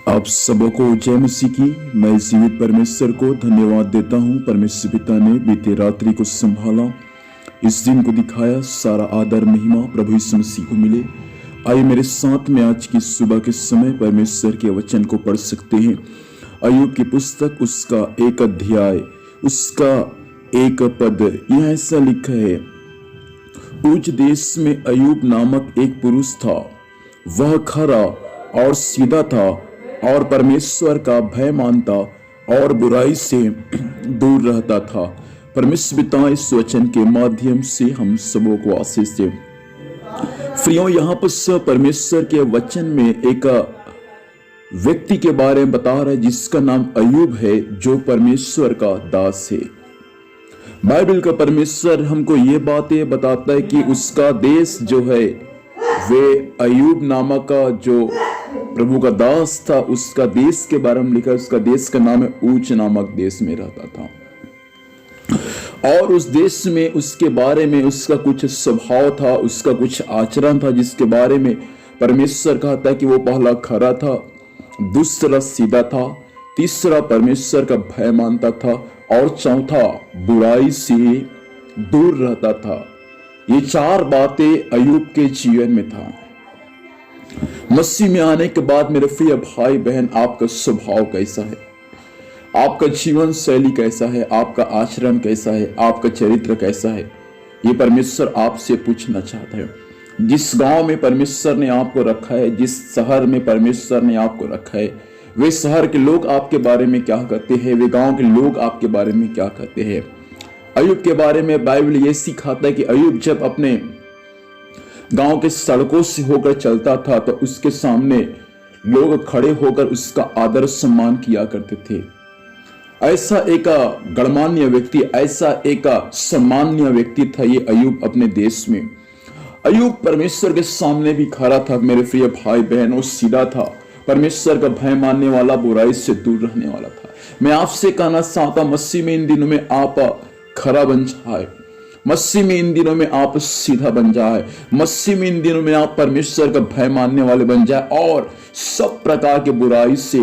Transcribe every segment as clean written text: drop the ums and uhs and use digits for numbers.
आप सबको जय मसीह की। मैं जीवित परमेश्वर को धन्यवाद देता हूँ। परमेश्वर पिता ने बीते रात्रि को संभाला, इस दिन को दिखाया। सारा आदर महिमा प्रभु यीशु मसीह को मिले। आइए मेरे साथ में आज की सुबह के समय परमेश्वर के वचन को पढ़ सकते हैं। अय्यूब की पुस्तक, उसका एक अध्याय, उसका एक पद। यहाँ ऐसा लिखा है, उस देश में अय्यूब नामक एक पुरुष था। वह खरा और सीधा था और परमेश्वर का भय मानता और बुराई से दूर रहता था। परमेश्वर पिता इस वचन के माध्यम से हम सबों को आशीष दे। प्रियो, यहाँ पर परमेश्वर के वचन में एक व्यक्ति के बारे में बता रहा है जिसका नाम अय्यूब है, जो परमेश्वर का दास है। बाइबल का परमेश्वर हमको ये बातें बताता है कि उसका देश जो है वे अय्यूब नामक का जो प्रभु का दास था, उसका देश के बारे में लिखा है। उसका देश का नाम है ऊच नामक देश में रहता था। और उस देश में उसके बारे में उसका कुछ स्वभाव था, उसका कुछ आचरण था, जिसके बारे में परमेश्वर कहता है कि वो पहला खरा था, दूसरा सीधा था, तीसरा परमेश्वर का भय मानता था और चौथा बुराई से दूर रहता था। ये चार बातें अय्यूब के जीवन में था। मसीह में आने के बाद मेरे प्रिय भाई बहन, आपका स्वभाव कैसा है, आपका जीवन शैली कैसा है, आपका आचरण कैसा है, आपका चरित्र कैसा है, ये परमेश्वर आपसे पूछना चाहता है। जिस गांव में परमेश्वर ने आपको रखा है, जिस शहर में परमेश्वर ने आपको रखा है, वे शहर के लोग आपके बारे में क्या कहते हैं, वे गांव के लोग आपके बारे में क्या कहते हैं। अय्यूब के बारे में बाइबल ये सिखाता है कि अय्यूब जब अपने गांव के सड़कों से होकर चलता था तो उसके सामने लोग खड़े होकर उसका आदर सम्मान किया करते थे। ऐसा एक गणमान्य व्यक्ति, ऐसा एक सम्मान्य व्यक्ति था ये अय्यूब अपने देश में। अय्यूब परमेश्वर के सामने भी खड़ा था मेरे प्रिय भाई बहन, वो सीधा था, परमेश्वर का भय मानने वाला, बुराई से दूर रहने वाला था। मैं आपसे कहना चाहता, मसीह में इन दिनों में आप खरा बन जाए, मसीह में इन दिनों में आप सीधा बन जाए, मसीह में इन दिनों में आप परमेश्वर का भय मानने वाले बन जाए और सब प्रकार के बुराई से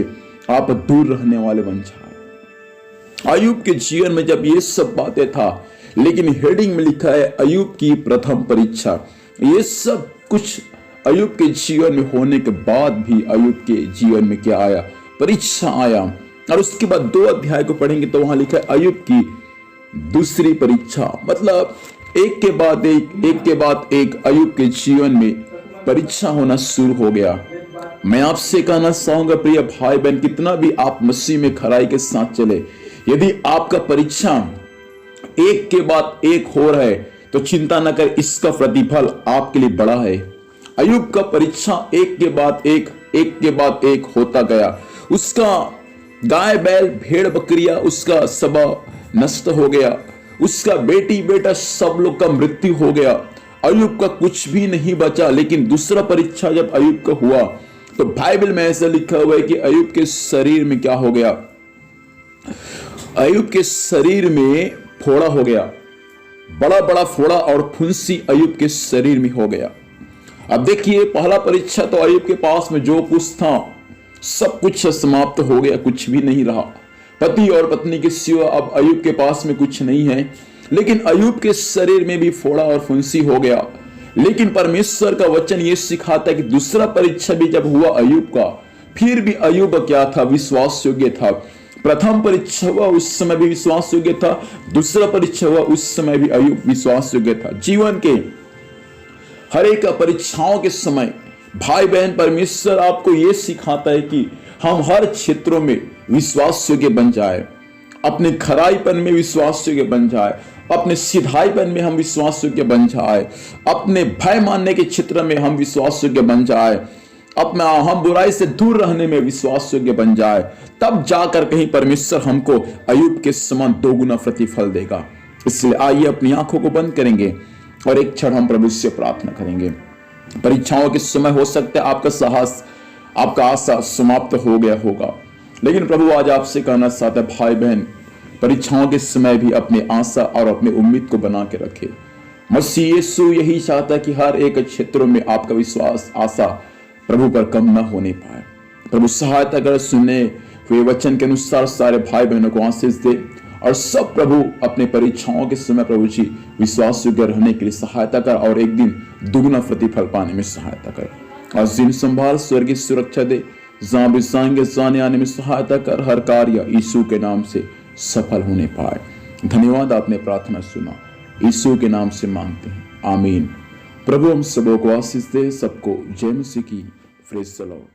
आप दूर रहने वाले बन जाए। अय्यूब के जीवन में जब ये सब बातें था, लेकिन हेडिंग में लिखा है अय्यूब की प्रथम परीक्षा। ये सब कुछ अय्यूब के जीवन में होने के बाद भी अय्यूब के जीवन में क्या आया, परीक्षा आया। और उसके बाद 2 अध्याय को पढ़ेंगे तो वहां लिखा है अय्यूब की दूसरी परीक्षा। मतलब एक के बाद एक अय्यूब के जीवन में परीक्षा होना शुरू हो गया। मैं आपसे कहना चाहूंगा प्रिय भाई बहन, कितना भी आप मसीह में खराई के साथ चले, यदि आपका परीक्षा एक के बाद एक हो रहा है तो चिंता न कर, इसका प्रतिफल आपके लिए बड़ा है। अय्यूब का परीक्षा एक के बाद एक होता गया। उसका गाय बैल भेड़ बकरियां, उसका सब नष्ट हो गया। उसका बेटी बेटा सब लोग का मृत्यु हो गया। अय्यूब का कुछ भी नहीं बचा। लेकिन दूसरा परीक्षा जब अय्यूब का हुआ तो बाइबल में ऐसा लिखा हुआ है कि अय्यूब के शरीर में क्या हो गया, अय्यूब के शरीर में फोड़ा हो गया, बड़ा बड़ा फोड़ा और फुंसी अय्यूब के शरीर में हो गया। अब देखिए, पहला परीक्षा तो अय्यूब के पास में जो कुछ था सब कुछ समाप्त हो गया, कुछ भी नहीं रहा। पति और पत्नी के सिवा अब अय्यूब के पास में कुछ नहीं है। लेकिन अय्यूब के शरीर में भी फोड़ा और फुंसी हो गया। लेकिन परमेश्वर का वचन ये सिखाता है कि दूसरा परीक्षा भी जब हुआ अय्यूब का, फिर भी अय्यूब क्या था, विश्वास योग्य था। प्रथम परीक्षा हुआ उस समय भी विश्वास योग्य था, दूसरा परीक्षा हुआ उस समय भी अय्यूब विश्वास योग्य था। जीवन के हर एक परीक्षाओं के समय भाई बहन, परमेश्वर आपको यह सिखाता है कि हम हर क्षेत्रों में विश्वास योग्य बन जाए। अपने खराईपन में विश्वास योग्य बन जाए, अपने सिधाईपन में हम विश्वास योग्य बन जाए, अपने भय मानने के क्षेत्र में हम विश्वास योग्य बन जाए, अपना हम बुराई से दूर रहने में विश्वास योग्य बन जाए। तब जाकर कहीं परमेश्वर हमको अय्यूब के समान 2 गुना प्रतिफल देगा। इसलिए आइए अपनी आंखों को बंद करेंगे और एक क्षण हम प्रभु से प्रार्थना करेंगे। परीक्षाओं के समय हो सकता है आपका साहस, आपका आशा समाप्त हो गया होगा, लेकिन प्रभु आज आपसे कहना चाहता है भाई बहन, परीक्षाओं के समय भी अपनी आशा और अपनी उम्मीद को बना के रखे। मसीह यीशु यही चाहता है कि हर एक क्षेत्रों में आपका विश्वास, आशा प्रभु पर कम न होने पाए। प्रभु सहायता कर, सुनने हुए वचन के अनुसार सारे भाई बहनों को आशीष दे और सब प्रभु अपने परीक्षाओं के समय प्रभु जी विश्वास योग्य रहने के लिए सहायता कर और एक दिन दुगुना प्रतिफल पाने में सहायता कर। और दिन संभाल, स्वर्गीय सुरक्षा दे, जहां भी जाएंगे जाने आने में सहायता कर, हर कार्य यीशु के नाम से सफल होने पाए। धन्यवाद, आपने प्रार्थना सुना, यीशु के नाम से मांगते हैं, आमीन। प्रभु हम सबों को आशीष दे, सबको जय मसीह की। Praise the Lord.